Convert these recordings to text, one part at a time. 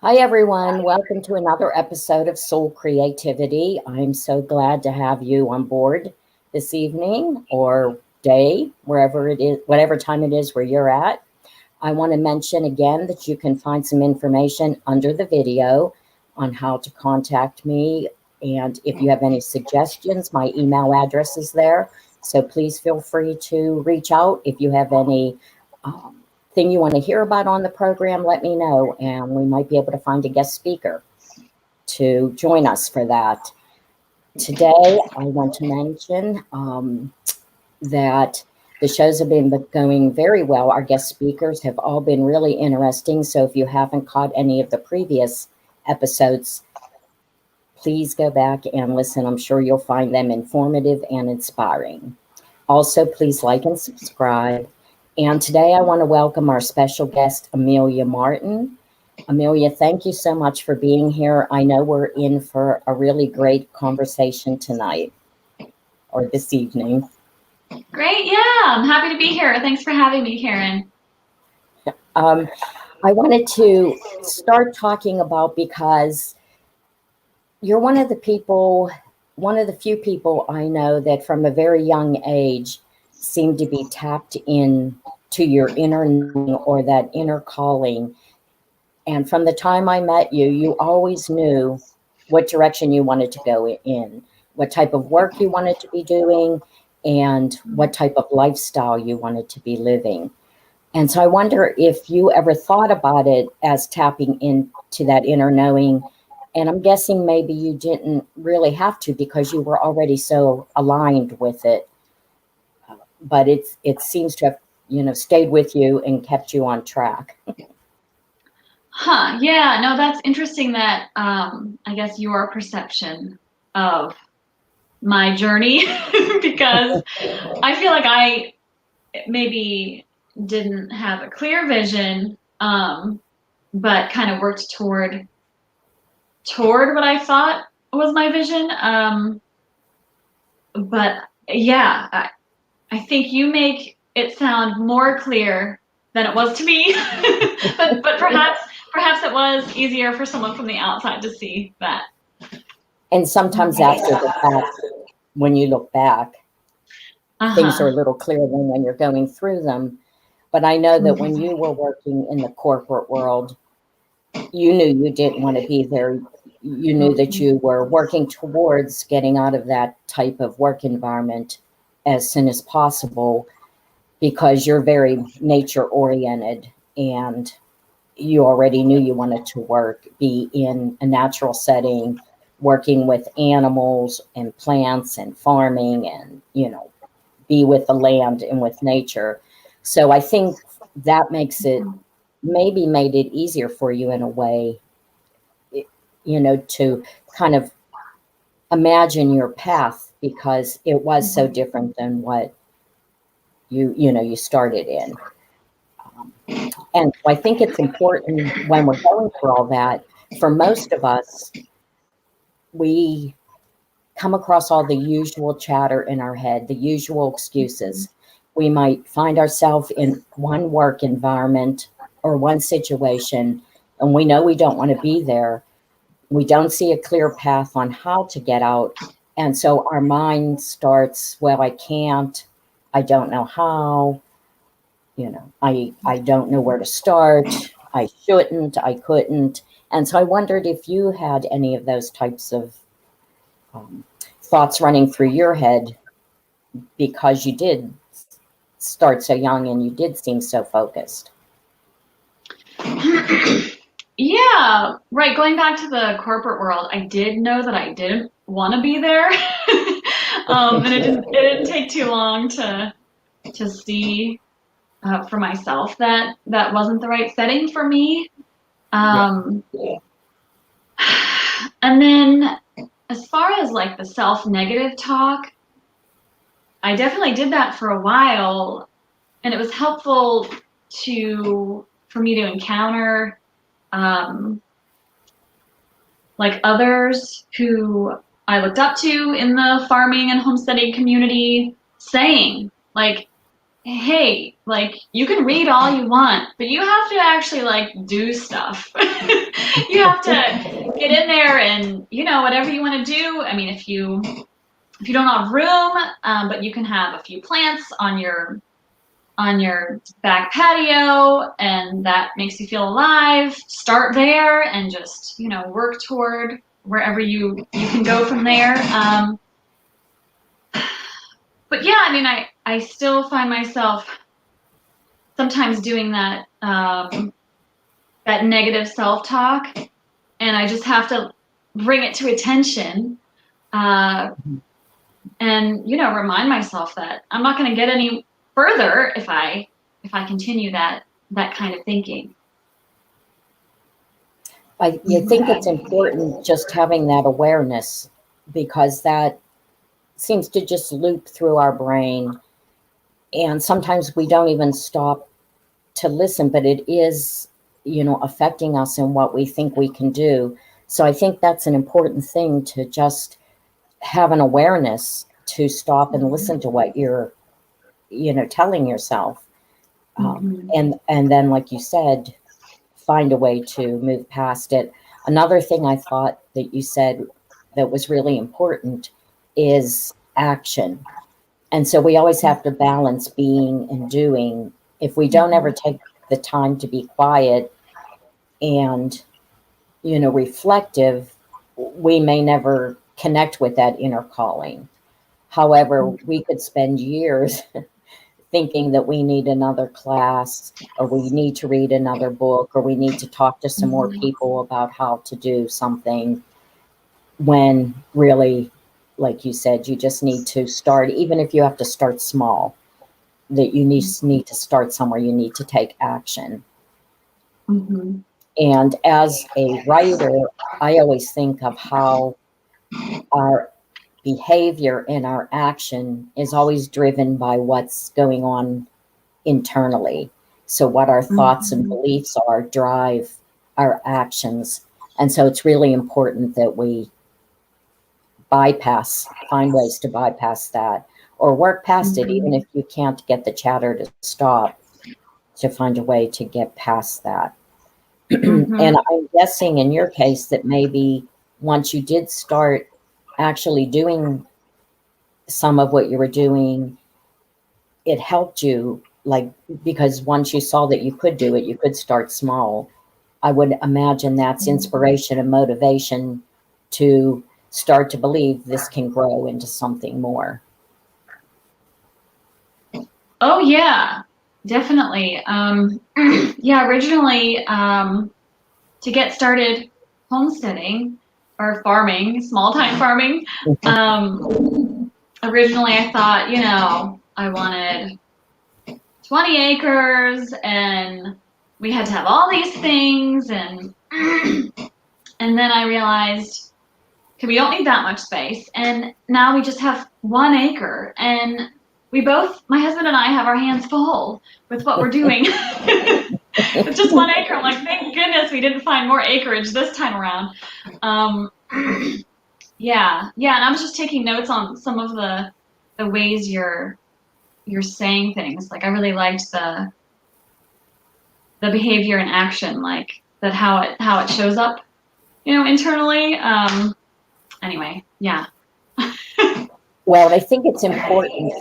Hi, everyone. Welcome to another episode of Soul Creativity. I'm so glad to have you on board this evening or day, wherever it is, whatever time it is where you're at. I want to mention again that you can find some information under the video on how to contact me. And if you have any suggestions, my email address is there. So please feel free to reach out if you have any um, thing you want to hear about on the program. Let me know, and we might be able to find a guest speaker to join us for that. Today, I want to mention that the shows have been going very well. Our guest speakers have all been really interesting. So if you haven't caught any of the previous episodes, please go back and listen. I'm sure you'll find them informative and inspiring. Also, please like and subscribe. And today I want to welcome our special guest, Amelia Martin. Amelia, thank you so much for being here. I know we're in for a really great conversation tonight or this evening. Great, yeah, I'm happy to be here. Thanks for having me, Karen. Um, I wanted to start talking about because you're one of the few people I know that from a very young age seem to be tapped in to your inner knowing or that inner calling. And from the time I met you, you always knew what direction you wanted to go in, what type of work you wanted to be doing, and what type of lifestyle you wanted to be living. And so I wonder if you ever thought about it as tapping into that inner knowing. And I'm guessing maybe you didn't really have to because you were already so aligned with it. But it seems to have, stayed with you and kept you on track. Huh, yeah, no, that's interesting that I guess your perception of my journey, because I feel like I maybe didn't have a clear vision, but kind of worked toward what I thought was my vision. But yeah, I think you make it sound more clear than it was to me. but perhaps it was easier for someone from the outside to see that. And sometimes after the fact, when you look back, things are Uh-huh. a little clearer than when you're going through them. But I know that when you were working in the corporate world, you knew you didn't want to be there. You knew that you were working towards getting out of that type of work environment as soon as possible because you're very nature oriented and you already knew you wanted to be in a natural setting, working with animals and plants and farming and, be with the land and with nature. So I think that makes it maybe made it easier for you in a way, to kind of imagine your path because it was so different than what you started in. Um, and I think it's important when we're going through all that, for most of us, we come across all the usual chatter in our head, the usual excuses. We might find ourselves in one work environment or one situation, and we know we don't want to be there. We don't see a clear path on how to get out. And so our mind starts, well, I can't, I don't know how, I don't know where to start. I shouldn't, I couldn't. And so I wondered if you had any of those types of um, thoughts running through your head because you did start so young and you did seem so focused. Yeah, right. Going back to the corporate world, I did know that I didn't want to be there. And it didn't take too long to see for myself that that wasn't the right setting for me. Yeah. Um, and then as far as like the self-negative talk, I definitely did that for a while, and it was helpful to for me to encounter um, like others who I looked up to in the farming and homesteading community saying like, hey, like, you can read all you want, but you have to actually like do stuff. You have to get in there and, you know, whatever you want to do. I mean, if you don't have room, but you can have a few plants on your back patio, and that makes you feel alive. Start there and just, you know, work toward wherever you can go from there. But yeah, I mean, I still find myself sometimes doing that that negative self-talk, and I just have to bring it to attention, and, you know, remind myself that I'm not going to get any further if I continue that kind of thinking. You think it's important just having that awareness, because that seems to just loop through our brain. And sometimes we don't even stop to listen, but it is, you know, affecting us in what we think we can do. So I think that's an important thing, to just have an awareness to stop and listen to what you're, you know, telling yourself. And then, like you said, find a way to move past it. Another thing I thought that you said that was really important is action. And so we always have to balance being and doing. If we don't ever take the time to be quiet and, you know, reflective, we may never connect with that inner calling. However, we could spend years thinking that we need another class, or we need to read another book, or we need to talk to some more people about how to do something, when really, like you said, you just need to start. Even if you have to start small, that you need to start somewhere, you need to take action. And as a writer, I always think of how our behavior and our action is always driven by what's going on internally. So what our thoughts and beliefs are drive our actions. And so it's really important that we find ways to bypass that, or work past it, even if you can't get the chatter to stop, to find a way to get past that. And I'm guessing in your case that maybe once you did start actually doing some of what you were doing, it helped you, like, because once you saw that you could do it, you could start small. I would imagine that's inspiration and motivation to start to believe this can grow into something more. Oh yeah, definitely. Yeah, originally, to get started homesteading or farming, small time farming, originally I thought, you know, I wanted 20 acres and we had to have all these things, and then I realized, okay, we don't need that much space, and now we just have 1 acre, and we both, my husband and I, have our hands full with what we're doing. It's just 1 acre. I'm like, thank goodness we didn't find more acreage this time around. Yeah, and I was just taking notes on some of the ways you're saying things. Like, I really liked the behavior and action, like that, how it shows up, you know, internally. Anyway, yeah. Well, I think it's important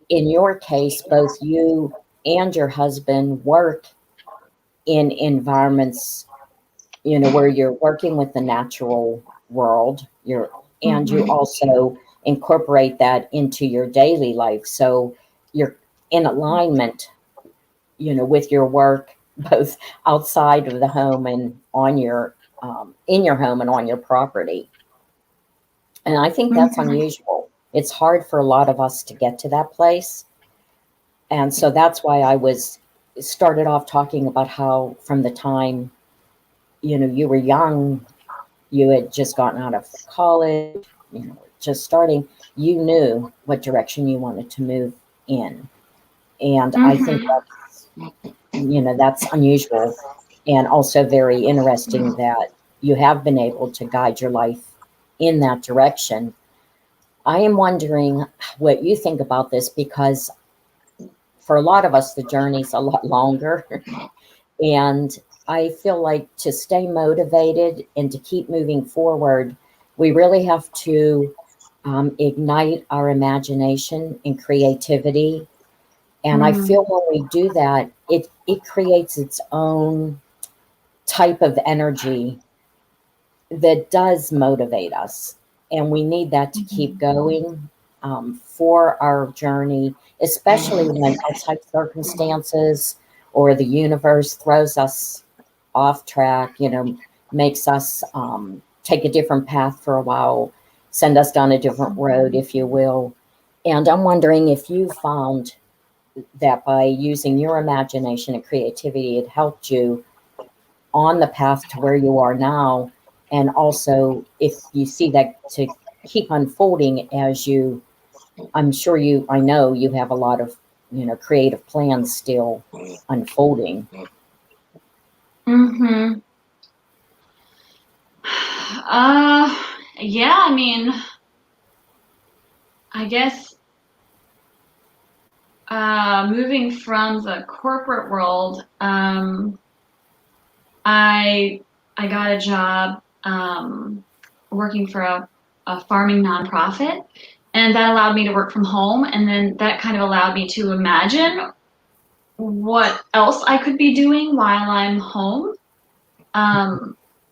in your case, both you and your husband work in environments, you know, where you're working with the natural world, and you also incorporate that into your daily life. So you're in alignment, you know, with your work, both outside of the home and on your, in your home and on your property. And I think that's unusual. It's hard for a lot of us to get to that place. And so that's why I started off talking about how, from the time, you know, you were young, you had just gotten out of college, you know, just starting, you knew what direction you wanted to move in. And I think that's, you know, that's unusual, and also very interesting that you have been able to guide your life in that direction. I am wondering what you think about this, because for a lot of us, the journey's a lot longer. And I feel like to stay motivated and to keep moving forward, we really have to ignite our imagination and creativity. And I feel when we do that, it creates its own type of energy that does motivate us. And we need that to keep going for our journey, especially when outside circumstances or the universe throws us off track, makes us take a different path for a while, send us down a different road, if you will. And I'm wondering if you found that by using your imagination and creativity, it helped you on the path to where you are now. And also, if you see that to keep unfolding as you, I know you have a lot of, creative plans still unfolding. Mm-hmm. Yeah, I mean, I guess moving from the corporate world, I got a job working for a farming nonprofit, and that allowed me to work from home, and then that kind of allowed me to imagine what else I could be doing while I'm home.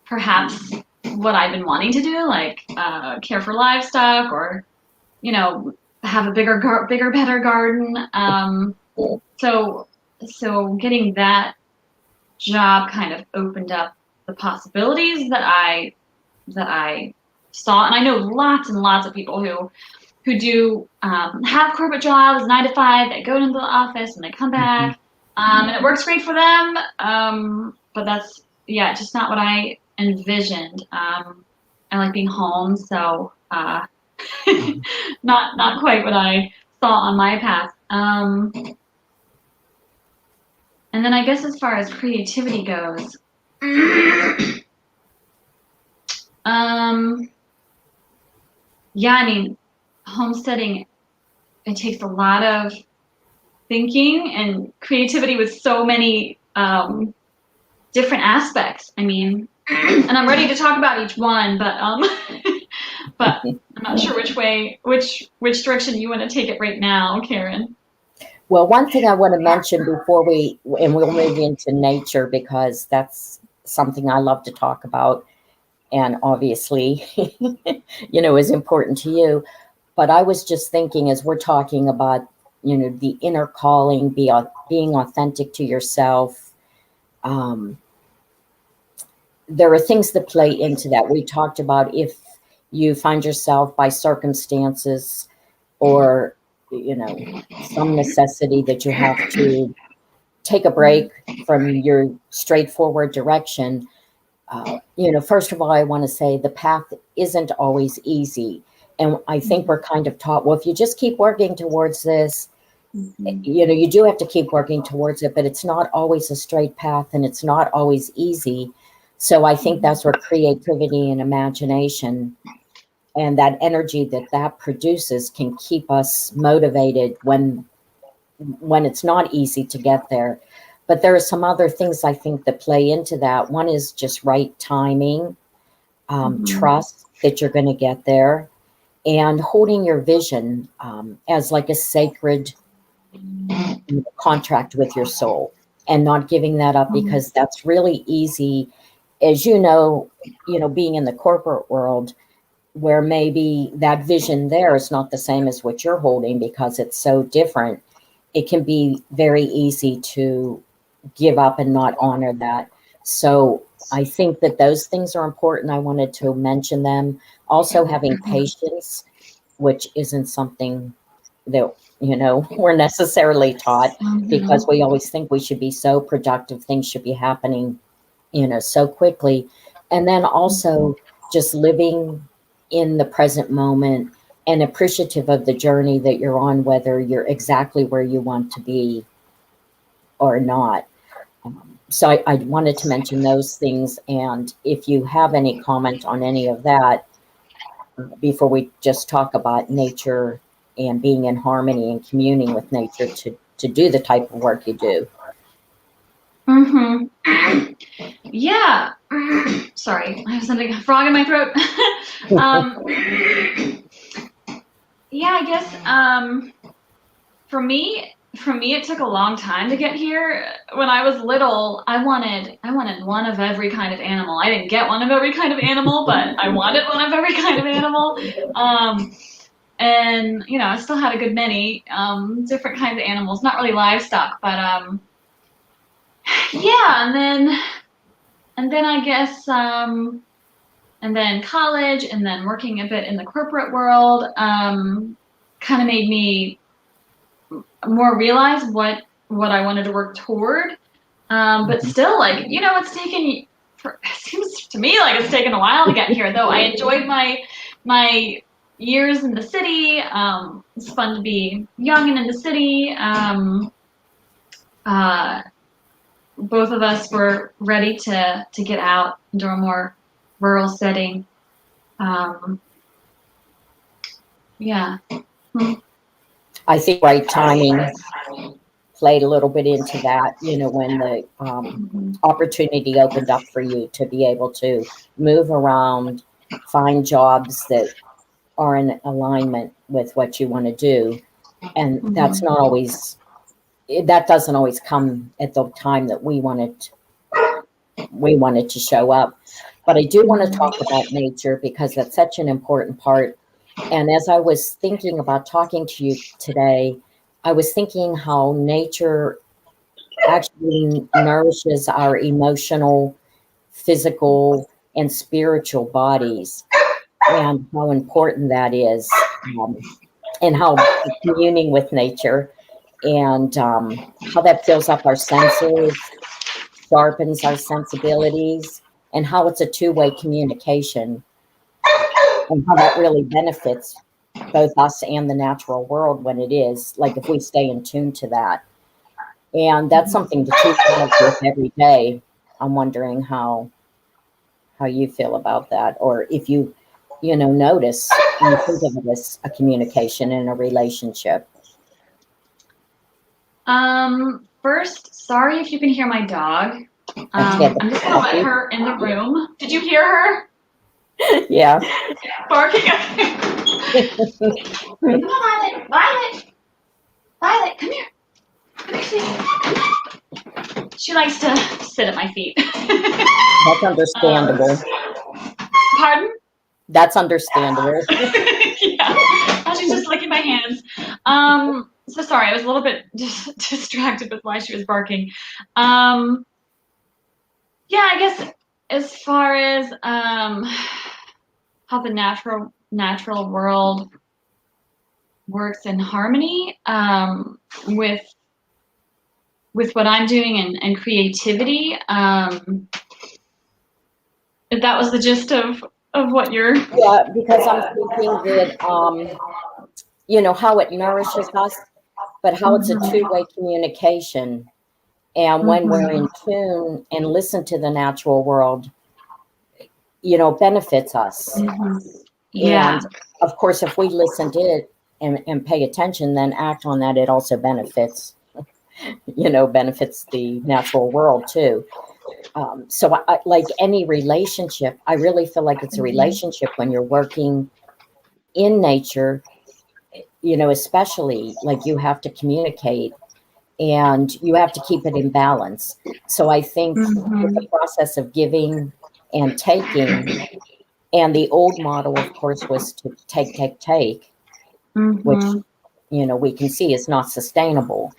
Perhaps what I've been wanting to do, like care for livestock, or have a bigger, better garden. So getting that job kind of opened up the possibilities that I saw, and I know lots and lots of people who do have corporate jobs, 9 to 5. They go into the office and they come back, and it works great for them. But that's just not what I envisioned. I like being home, so not quite what I saw on my path. And then I guess as far as creativity goes, I mean, homesteading, it takes a lot of thinking and creativity with so many different aspects. I mean, and I'm ready to talk about each one, but but I'm not sure which direction you want to take it right now, Karen. Well, one thing I want to mention before and we'll move into nature, because that's something I love to talk about, and obviously, is important to you. But I was just thinking, as we're talking about, the inner calling, being authentic to yourself, there are things that play into that. We talked about if you find yourself by circumstances or some necessity that you have to take a break from your straightforward direction. First of all, I want to say the path isn't always easy. And I think we're kind of taught, well, if you just keep working towards this, you do have to keep working towards it, but it's not always a straight path and it's not always easy. So I think that's where creativity and imagination and that energy that produces can keep us motivated when it's not easy to get there. But there are some other things I think that play into that. One is just right timing, trust that you're going to get there, and holding your vision as like a sacred contract with your soul, and not giving that up, because that's really easy, as being in the corporate world, where maybe that vision there is not the same as what you're holding because it's so different. It can be very easy to give up and not honor that. So I think that those things are important. I wanted to mention them. Also, having patience, which isn't something that, we're necessarily taught, because we always think we should be so productive. Things should be happening, so quickly. And then also just living in the present moment and appreciative of the journey that you're on, whether you're exactly where you want to be or not. So I wanted to mention those things. And if you have any comment on any of that, before we just talk about nature and being in harmony and communing with nature to to do the type of work you do? Yeah. Sorry, I have something, a frog in my throat. Yeah, I guess for me, it took a long time to get here. When I was little, I wanted one of every kind of animal. I didn't get one of every kind of animal, but I wanted one of every kind of animal. And you know, I still had a good many different kinds of animals. Not really livestock, but yeah. And then I guess and then college, and then working a bit in the corporate world kind of made me more realize what I wanted to work toward. But still, like, you know, it seems to me like it's taken a while to get here, though I enjoyed my years in the city. It's fun to be young and in the city. Both of us were ready to get out into a more rural setting. Yeah. I think right timing played a little bit into that, you know, when the opportunity opened up for you to be able to move around, find jobs that are in alignment with what you want to do. And that's not always, that doesn't always come at the time that we wanted to show up. But I do want to talk about nature because that's such an important part. And as I was thinking about talking to you today, I was thinking how nature actually nourishes our emotional, physical, and spiritual bodies, and how important that is, and how communing with nature and how that fills up our senses, sharpens our sensibilities, and how it's a two-way communication, and how that really benefits both us and the natural world when it is, like if we stay in tune to that. And that's something to keep up with every day. I'm wondering how you feel about that, or if you notice and think of it as a communication in a relationship. First, sorry if you can hear my dog. Okay. I'm just gonna let her in the room. Did you hear her? Yeah. Barking. Come on, Violet. Violet, come here. Come here, sweetie. She likes to sit at my feet. That's understandable. Pardon? That's understandable. Yeah. She's just licking my hands. So sorry, I was a little bit distracted with why she was barking. Yeah, I guess as far as how the natural world works in harmony with what I'm doing and creativity. If that was the gist of what you're. Yeah, because I'm thinking that how it nourishes us, but how it's a two-way communication. And when we're in tune and listen to the natural world, benefits us. Yeah. And of course, if we listen to it and pay attention, then act on that, it also benefits the natural world too. So I, like any relationship, I really feel like it's a relationship when you're working in nature, especially like you have to communicate and you have to keep it in balance. So I think with the process of giving and taking, and the old model, of course, was to take, which, we can see is not sustainable.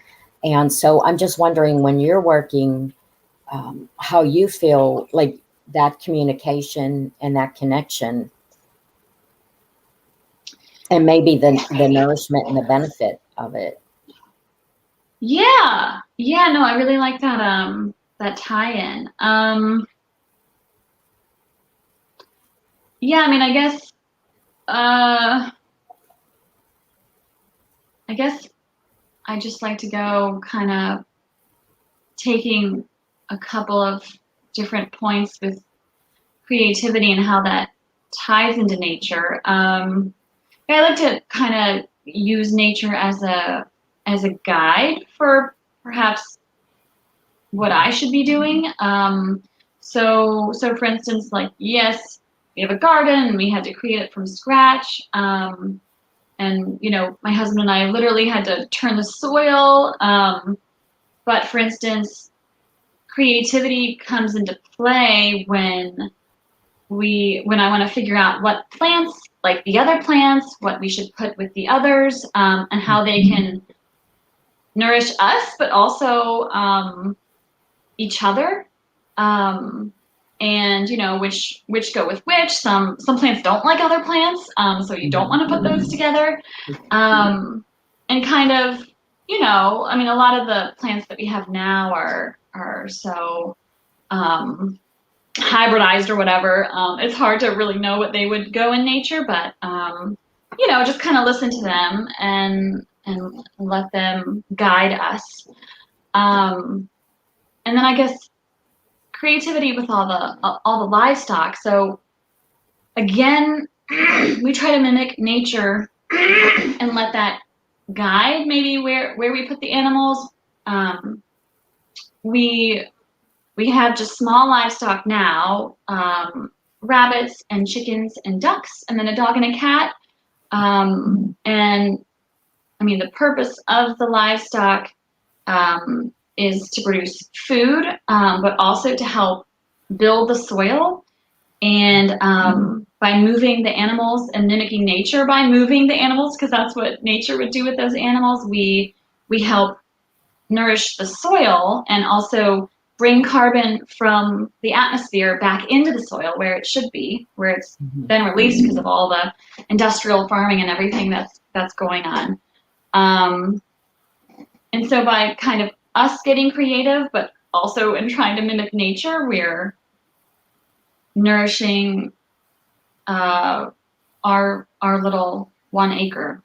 And so I'm just wondering, when you're working, how you feel like that communication and that connection, and maybe the nourishment and the benefit of it. Yeah. No, I really like that that tie-in. Yeah, I mean, I guess I just like to go kind of taking a couple of different points with creativity and how that ties into nature. I like to kind of use nature as a as a guide for perhaps what I should be doing. So for instance, like, yes, we have a garden and we had to create it from scratch. And, you know, my husband and I literally had to turn the soil. But for instance, creativity comes into play when I want to figure out what plants, like the other plants, what we should put with the others, and how they can nourish us, but also each other. And you know, which go with which. Some plants don't like other plants, so you don't want to put those together. And kind of, you know, I mean, a lot of the plants that we have now are so hybridized or whatever. It's hard to really know what they would go in nature, but you know, just kind of listen to them and let them guide us. And then I guess creativity with all the livestock. So again, we try to mimic nature and let that guide maybe where we put the animals. We have just small livestock now, rabbits and chickens and ducks, and then a dog and a cat. And I mean, the purpose of the livestock is to produce food, but also to help build the soil. And by moving the animals and mimicking nature by moving the animals, because that's what nature would do with those animals, we help nourish the soil and also bring carbon from the atmosphere back into the soil where it should be, where it's been released because of all the industrial farming and everything that's going on. And so by kind of us getting creative, but also in trying to mimic nature, we're nourishing our little 1 acre.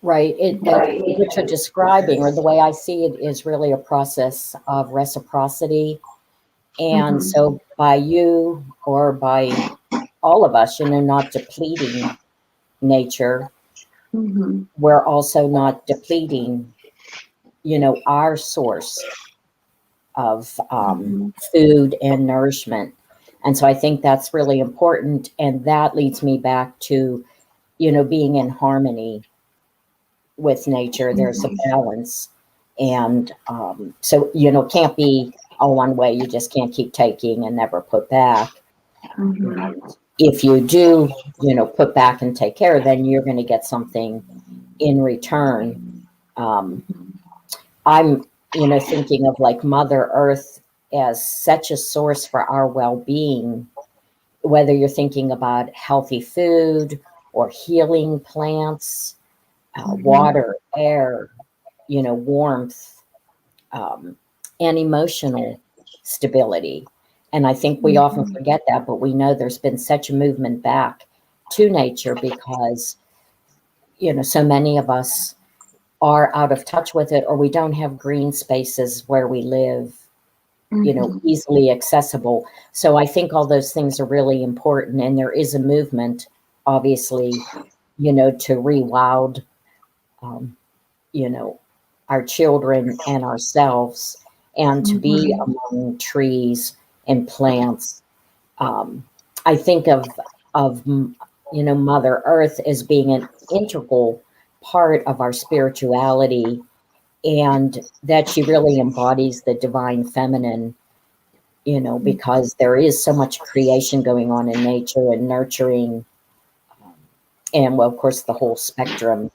Right. What you're describing, or the way I see it, is really a process of reciprocity. And so by you, or by all of us, you know, not depleting nature, we're also not depleting, you know, our source of food and nourishment. And so I think that's really important. And that leads me back to, you know, being in harmony with nature. There's a balance. And so, you know, it can't be all one way. You just can't keep taking and never put back. If you do, you know, put back and take care, then you're going to get something in return. I'm, you know, thinking of like Mother Earth as such a source for our well-being, whether you're thinking about healthy food or healing plants, water, air, you know, warmth, and emotional stability. And I think we often forget that, but we know there's been such a movement back to nature because, you know, so many of us are out of touch with it, or we don't have green spaces where we live, you know, easily accessible. So I think all those things are really important. And there is a movement, obviously, you know, to rewild, you know, our children and ourselves, and to be among trees and plants. I think of you know, Mother Earth as being an integral part of our spirituality, and that she really embodies the divine feminine, you know, because there is so much creation going on in nature and nurturing. And well, of course, the whole spectrum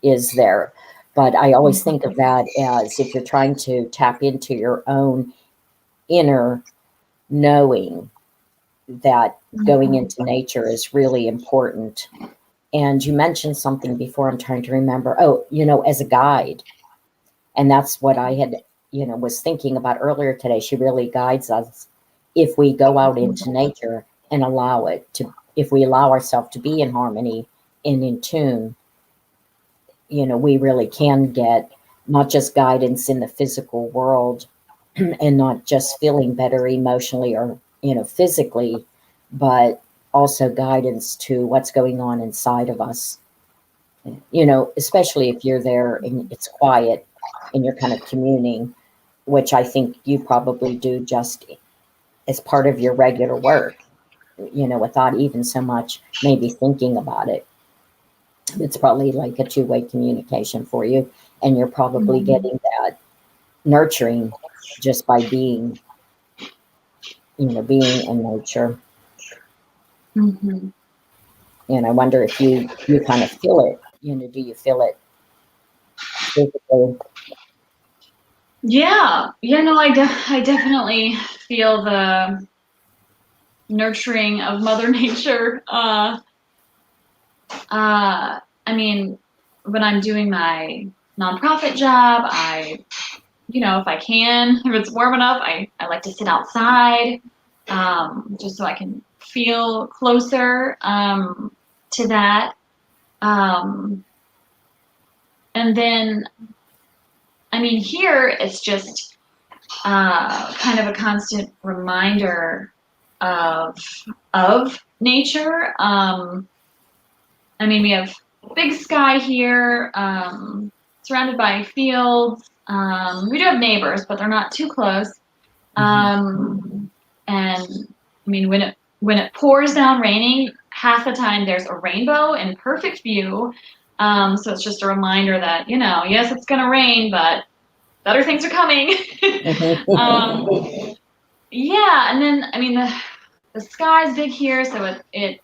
is there. But I always think of that as if you're trying to tap into your own inner knowing, that going into nature is really important. And you mentioned something before, I'm trying to remember. Oh, you know, as a guide. And that's what I had, you know, was thinking about earlier today. She really guides us if we go out into nature and allow it to, if we allow ourselves to be in harmony and in tune, you know, we really can get not just guidance in the physical world and not just feeling better emotionally or, you know, physically, but also guidance to what's going on inside of us. you know, especially if you're there and it's quiet and you're kind of communing, which I think you probably do just as part of your regular work, you know, without even so much maybe thinking about it. It's probably like a two-way communication for you, and you're probably getting that nurturing just by being, you know, being in nature. Mm-hmm. And I wonder if you kind of feel it. You know, do you feel it physically? Yeah, no, I definitely feel the nurturing of Mother Nature. I mean, when I'm doing my nonprofit job, if I can, if it's warm enough, I like to sit outside, just so I can feel closer to that. Um, and then, I mean, here it's just kind of a constant reminder of nature. I mean, we have big sky here, surrounded by fields. We do have neighbors, but they're not too close. And I mean, when it pours down raining, half the time there's a rainbow in perfect view. So it's just a reminder that, yes, it's gonna rain, but better things are coming. Yeah, and then I mean the sky's big here, so it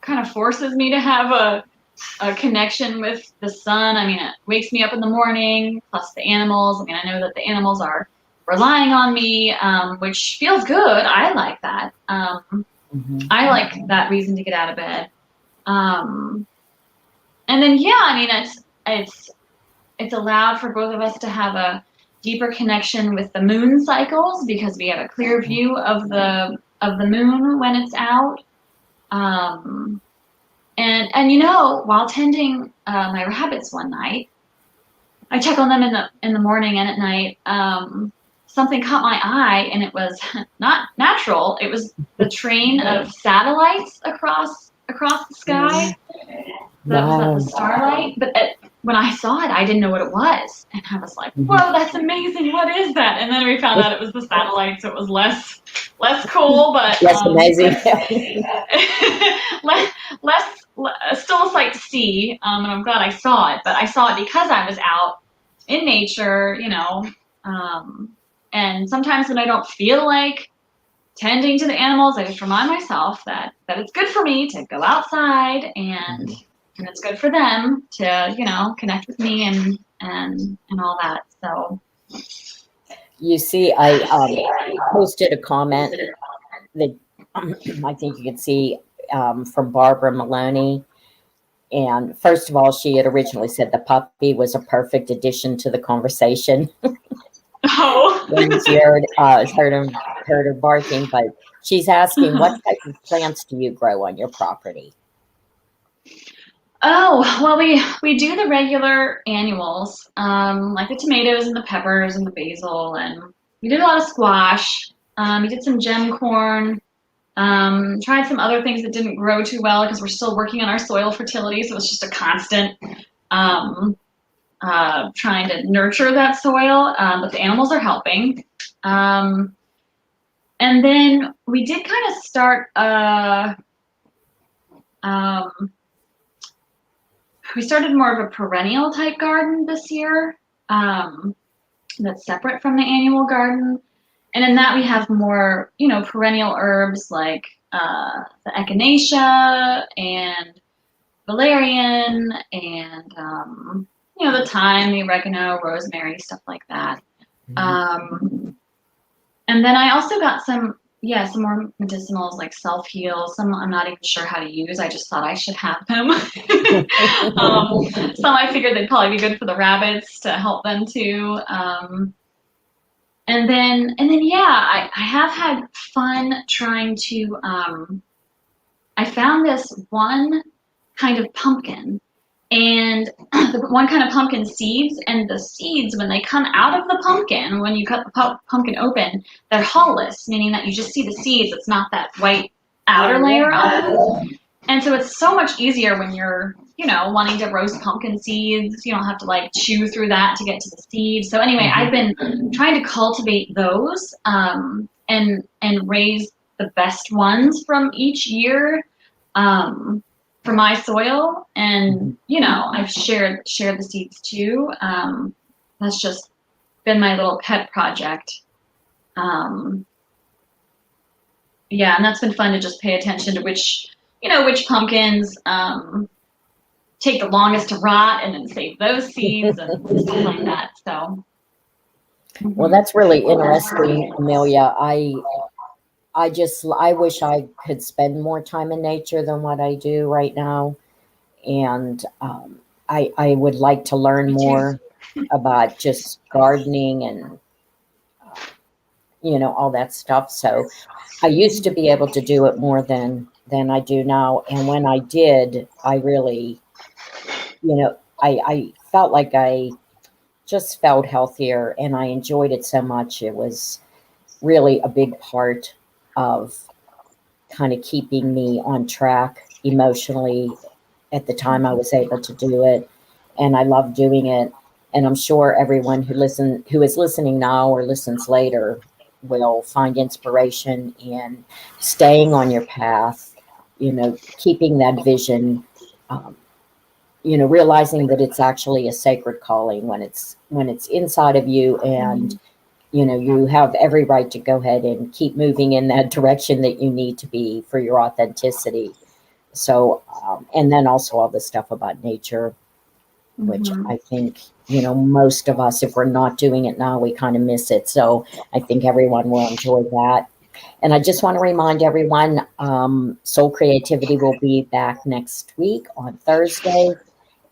kind of forces me to have a connection with the sun. I mean, it wakes me up in the morning, plus the animals. I mean, I know that the animals are relying on me, which feels good. I like that. I like that reason to get out of bed. And then, yeah, I mean, it's allowed for both of us to have a deeper connection with the moon cycles because we have a clear view of the moon when it's out. And while tending my rabbits one night, I check on them in the morning and at night. Something caught my eye, and it was not natural. It was the train of satellites across the sky. That was at the starlight. But when I saw it, I didn't know what it was, and I was like, "Whoa, that's amazing! What is that?" And then we found out it was the satellite, so it was less cool, but That's amazing. less still a sight to see, and I'm glad I saw it. But I saw it because I was out in nature, and sometimes when I don't feel like tending to the animals, I just remind myself that it's good for me to go outside, and it's good for them to connect with me and all that. So You see, I posted a comment that I think you could see from Barbara Maloney. And first of all, she had originally said the puppy was a perfect addition to the conversation. When she heard her barking, but she's asking, what type of plants do you grow on your property? Oh, well, we do the regular annuals, like the tomatoes and the peppers and the basil, and we did a lot of squash. We did some gem corn. Tried some other things that didn't grow too well because we're still working on our soil fertility, so it's just a constant trying to nurture that soil, but the animals are helping. And then we did kind of start we started more of a perennial type garden this year, that's separate from the annual garden. And in that we have more, perennial herbs like the echinacea and valerian and, the thyme, the oregano, rosemary, stuff like that. And then I also got some more medicinals like self-heal. Some I'm not even sure how to use. I just thought I should have them. Some I figured they'd probably be good for the rabbits to help them too. And then yeah, I have had fun trying to. I found this one kind of pumpkin, and the one kind of pumpkin seeds, and the seeds, when they come out of the pumpkin, when you cut the pumpkin open, they're hulless, meaning that you just see the seeds. It's not that white outer layer on it. And so it's so much easier when you're, wanting to roast pumpkin seeds. You don't have to like chew through that to get to the seeds. So anyway, I've been trying to cultivate those and raise the best ones from each year for my soil. And I've shared the seeds too. That's just been my little pet project. Yeah, and that's been fun to just pay attention to which pumpkins take the longest to rot, and then save those seeds and stuff like that. So, Well, that's really interesting, Amelia. I wish I could spend more time in nature than what I do right now. And I would like to learn more about just gardening and, all that stuff. So I used to be able to do it more than I do now. And when I did, I really, I felt like I just felt healthier and I enjoyed it so much. It was really a big part of kind of keeping me on track emotionally at the time I was able to do it. And I love doing it. And I'm sure everyone who is listening now or listens later will find inspiration in staying on your path, keeping that vision, realizing that it's actually a sacred calling when it's inside of you, and you have every right to go ahead and keep moving in that direction that you need to be for your authenticity. So, and then also all the stuff about nature, which I think, most of us, if we're not doing it now, we kind of miss it. So I think everyone will enjoy that. And I just want to remind everyone, Soul Creativity will be back next week on Thursday.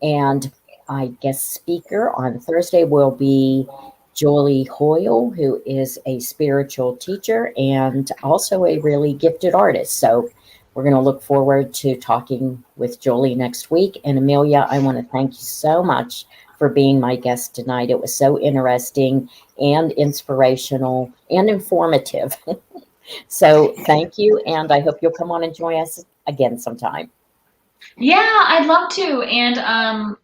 And I guest speaker on Thursday will be Jolie Hoyle, who is a spiritual teacher and also a really gifted artist. So we're going to look forward to talking with Jolie next week. And Amelia, I want to thank you so much for being my guest tonight. It was so interesting and inspirational and informative. So thank you. And I hope you'll come on and join us again sometime. Yeah, I'd love to. And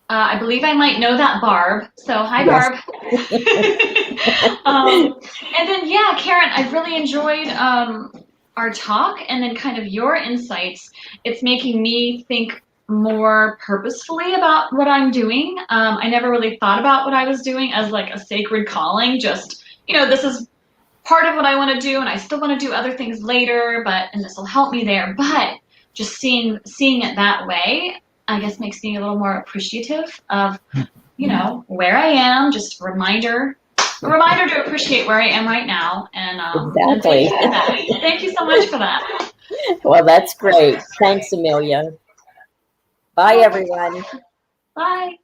I believe I might know that Barb. So hi, Yes. Barb. And then, yeah, Karen, I've really enjoyed our talk and then kind of your insights. It's making me think more purposefully about what I'm doing. I never really thought about what I was doing as like a sacred calling. Just, this is part of what I want to do, and I still want to do other things later, and this will help me there. But just seeing it that way, I guess, makes me a little more appreciative of, where I am. Just a reminder to appreciate where I am right now. And Exactly. And thank you so much for that. Well, that's great. Thanks, Amelia. Bye, everyone. Bye.